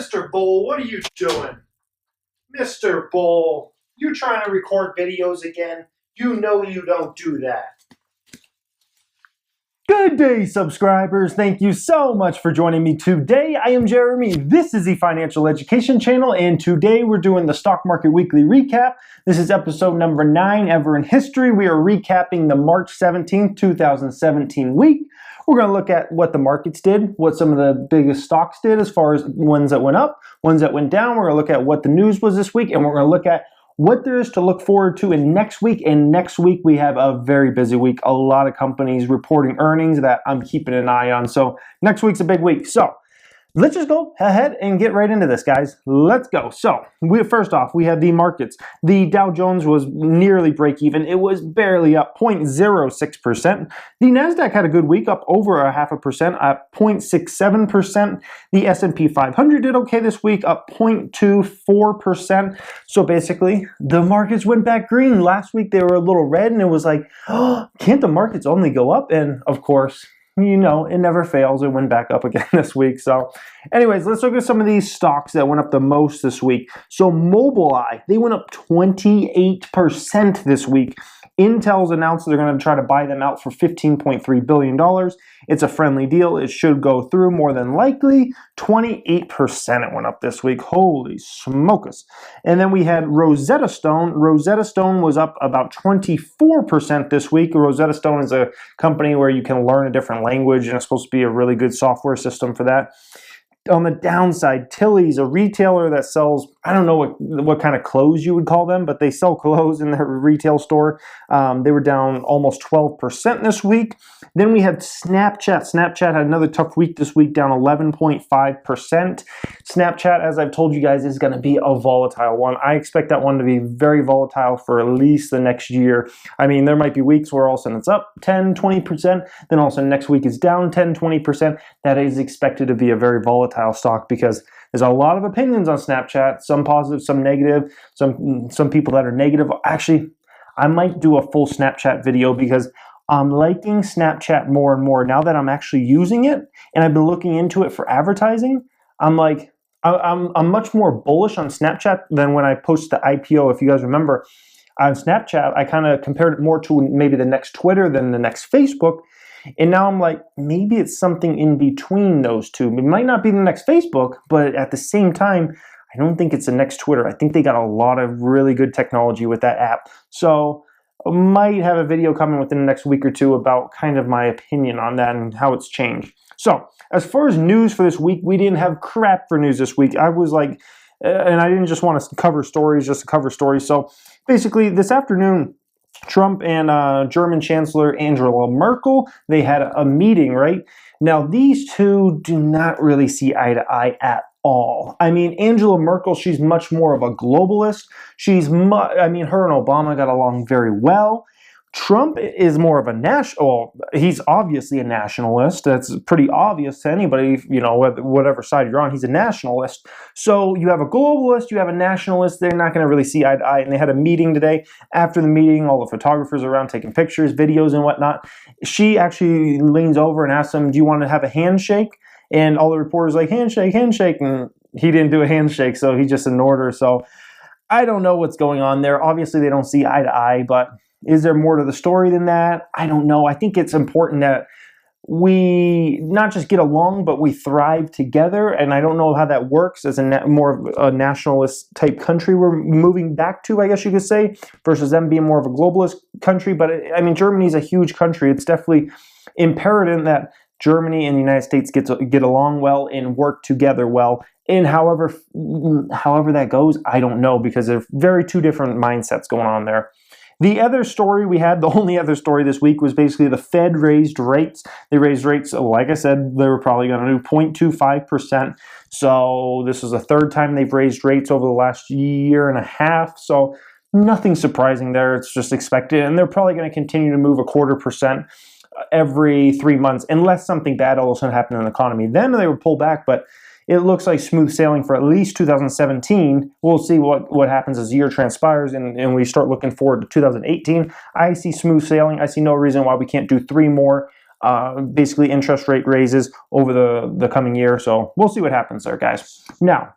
Mr. Bull, what are you doing? Mr. Bull, you trying to record videos again? You know you don't do that. Good day, subscribers. Thank you so much for joining me today. I am Jeremy. This is the Financial Education Channel, and today we're doing the Stock Market Weekly Recap. This is episode number 9 ever in history. We are recapping the March 17th, 2017 week. We're going to look at what the markets did, what some of the biggest stocks did as far as ones that went up, ones that went down. We're going to look at what the news was this week, and we're going to look at what there is to look forward to in next week. And next week, we have a very busy week. A lot of companies reporting earnings that I'm keeping an eye on. So next week's a big week. So let's just go ahead and get right into this, guys. Let's go. So first off, we had the markets. The Dow Jones was nearly break even. It was barely up 0.06%. The NASDAQ had a good week, up over 0.5%, at 0.67%. The S&P 500 did okay this week, up 0.24%. So basically, the markets went back green. Last week, they were a little red, and it was like, oh, can't the markets only go up? And of course, you know, it never fails. It went back up again this week. So anyways, let's look at some of these stocks that went up the most this week. So Mobileye, they went up 28% this week. Intel's announced they're going to try to buy them out for $15.3 billion. It's a friendly deal. It should go through more than likely. 28% it went up this week. Holy smokes. And then we had Rosetta Stone. Rosetta Stone was up about 24% this week. Rosetta Stone is a company where you can learn a different language, and it's supposed to be a really good software system for that. On the downside, Tilly's, a retailer that sells, I don't know what kind of clothes you would call them, but they sell clothes in their retail store. They were down almost 12% this week. Then we had Snapchat. Snapchat had another tough week this week, down 11.5%. Snapchat, as I've told you guys, is going to be a volatile one. I expect that one to be very volatile for at least the next year. I mean, there might be weeks where all of a sudden it's up 10, 20%. Then all of a sudden next week it's down 10, 20%. That is expected to be a very volatile stock because there's a lot of opinions on Snapchat, some positive, some negative, some people that are negative. Actually, I might do a full Snapchat video because I'm liking Snapchat more and more now that I'm actually using it, and I've been looking into it for advertising. I'm like, I'm much more bullish on Snapchat than when I posted the IPO. If you guys remember, on Snapchat, I kind of compared it more to maybe the next Twitter than the next Facebook. And now I'm like, maybe it's something in between those two. It might not be the next Facebook, but at the same time, I don't think it's the next Twitter. I think they got a lot of really good technology with that app. So I might have a video coming within the next week or two about kind of my opinion on that and how it's changed. So as far as news for this week, we didn't have crap for news this week. I was like, and I didn't just want to cover stories just to cover stories. So basically this afternoon, Trump and German Chancellor Angela Merkel, they had a meeting, right? Now, these two do not really see eye to eye at all. I mean, Angela Merkel, she's much more of a globalist. Her and Obama got along very well. Trump is more of a he's obviously a nationalist. That's pretty obvious to anybody, you know, whatever side you're on, he's a nationalist. So you have a globalist, you have a nationalist, they're not going to really see eye to eye. And they had a meeting today. After the meeting, all the photographers around taking pictures, videos and whatnot. She actually leans over and asks him, do you want to have a handshake? And all the reporters like, handshake, handshake. And he didn't do a handshake, so he just ignored her. So I don't know what's going on there. Obviously, they don't see eye to eye, but is there more to the story than that? I don't know. I think it's important that we not just get along, but we thrive together. And I don't know how that works as more of a nationalist type country we're moving back to, I guess you could say, versus them being more of a globalist country. But I mean, Germany is a huge country. It's definitely imperative that Germany and the United States get along well and work together well. And however that goes, I don't know, because there are two different mindsets going on there. The other story we had, the only other story this week, was basically the Fed raised rates. They raised rates, like I said, they were probably going to do 0.25%. So this is the third time they've raised rates over the last year and a half. So nothing surprising there. It's just expected. And they're probably going to continue to move 0.25% every 3 months, unless something bad all of a sudden happened in the economy. Then they would pull back, but it looks like smooth sailing for at least 2017. We'll see what happens as the year transpires and we start looking forward to 2018. I see smooth sailing. I see no reason why we can't do 3 more basically interest rate raises over the coming year. So we'll see what happens there, guys. Now,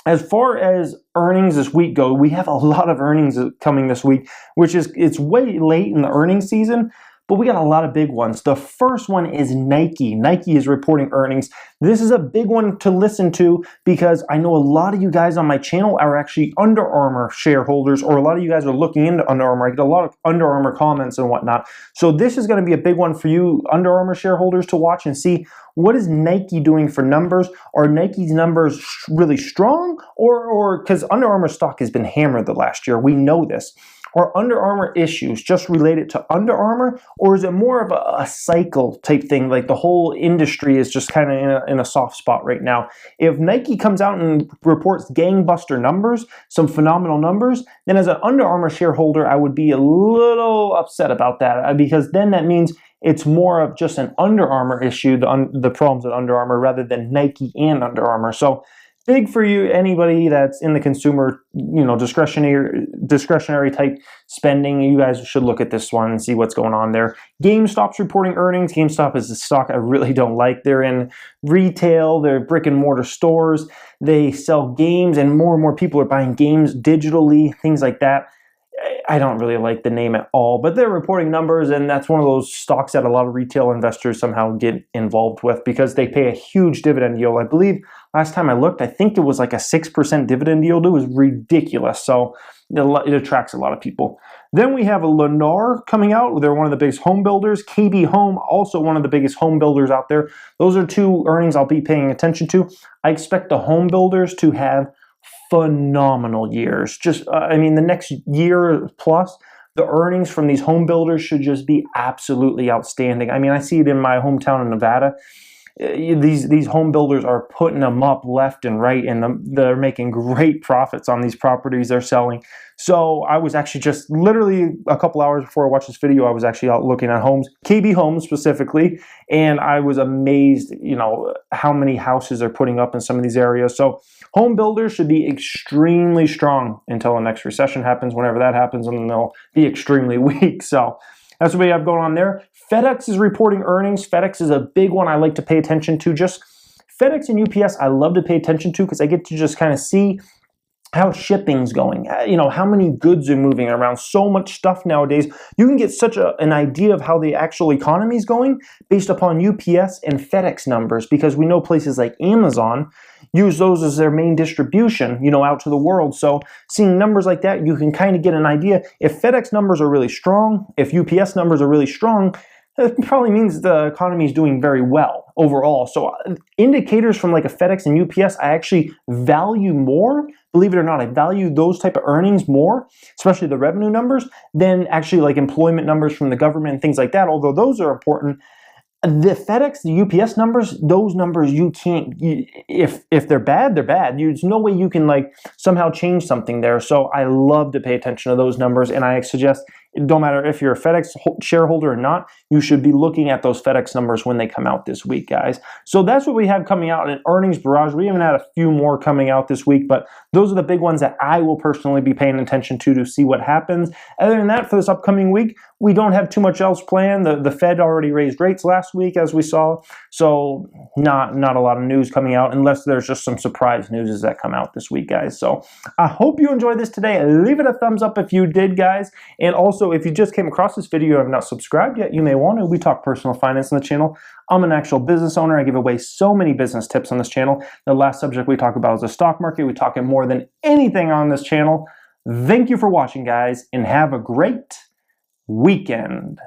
as far as earnings this week go, we have a lot of earnings coming this week, which is, it's way late in the earnings season, but we got a lot of big ones. The first one is Nike. Nike is reporting earnings. This is a big one to listen to because I know a lot of you guys on my channel are actually Under Armour shareholders, or a lot of you guys are looking into Under Armour. I get a lot of Under Armour comments and whatnot. So this is going to be a big one for you Under Armour shareholders to watch and see, what is Nike doing for numbers? Are Nike's numbers really strong? Or because Under Armour stock has been hammered the last year, we know this. Are Under Armour issues just related to Under Armour, or is it more of a cycle type thing, like the whole industry is just kind of in a soft spot right now? If Nike comes out and reports gangbuster numbers, some phenomenal numbers, then as an Under Armour shareholder, I would be a little upset about that, because then that means it's more of just an Under Armour issue, the problems at Under Armour, rather than Nike and Under Armour. So big for you, anybody that's in the consumer, discretionary type spending. You guys should look at this one and see what's going on there. GameStop's reporting earnings. GameStop is a stock I really don't like. They're in retail, they're brick and mortar stores. They sell games, and more people are buying games digitally, things like that. I don't really like the name at all, but they're reporting numbers, and that's one of those stocks that a lot of retail investors somehow get involved with because they pay a huge dividend yield. I believe last time I looked, I think it was like a 6% dividend yield. It was ridiculous. So it attracts a lot of people. Then we have a Lennar coming out. They're one of the biggest home builders. KB Home, also one of the biggest home builders out there. Those are two earnings I'll be paying attention to. I expect the home builders to have phenomenal years. The next year plus, the earnings from these home builders should just be absolutely outstanding. I mean, I see it in my hometown in Nevada. These home builders are putting them up left and right, and they're making great profits on these properties they're selling. So I was actually just literally a couple hours before I watched this video, I was actually out looking at homes, KB Homes specifically, and I was amazed, how many houses they're putting up in some of these areas. So home builders should be extremely strong until the next recession happens, whenever that happens, and then they'll be extremely weak. So that's what we have going on there. FedEx is reporting earnings. FedEx is a big one I like to pay attention to. Just FedEx and UPS I love to pay attention to because I get to just kind of see how shipping's going, how many goods are moving around. So much stuff nowadays. You can get such an idea of how the actual economy is going based upon UPS and FedEx numbers, because we know places like Amazon use those as their main distribution, out to the world. So seeing numbers like that, you can kind of get an idea. If FedEx numbers are really strong, if UPS numbers are really strong, it probably means the economy is doing very well overall. So indicators from like a FedEx and UPS, I actually value more. Believe it or not, I value those type of earnings more, especially the revenue numbers, than actually like employment numbers from the government and things like that. Although those are important, the FedEx, the UPS numbers, those numbers you can't, if they're bad, they're bad. There's no way you can like somehow change something there. So I love to pay attention to those numbers, and I suggest, no matter if you're a FedEx shareholder or not, you should be looking at those FedEx numbers when they come out this week, guys. So that's what we have coming out in earnings barrage. We haven't had a few more coming out this week, but those are the big ones that I will personally be paying attention to see what happens. Other than that, for this upcoming week, we don't have too much else planned. The Fed already raised rates last week, as we saw. So not a lot of news coming out, unless there's just some surprise news that come out this week, guys. So I hope you enjoyed this today. Leave it a thumbs up if you did, guys. And also, if you just came across this video and have not subscribed yet, you may want to. We talk personal finance on the channel. I'm an actual business owner. I give away so many business tips on this channel. The last subject we talk about is the stock market. We talk it more than anything on this channel. Thank you for watching, guys, and have a great weekend.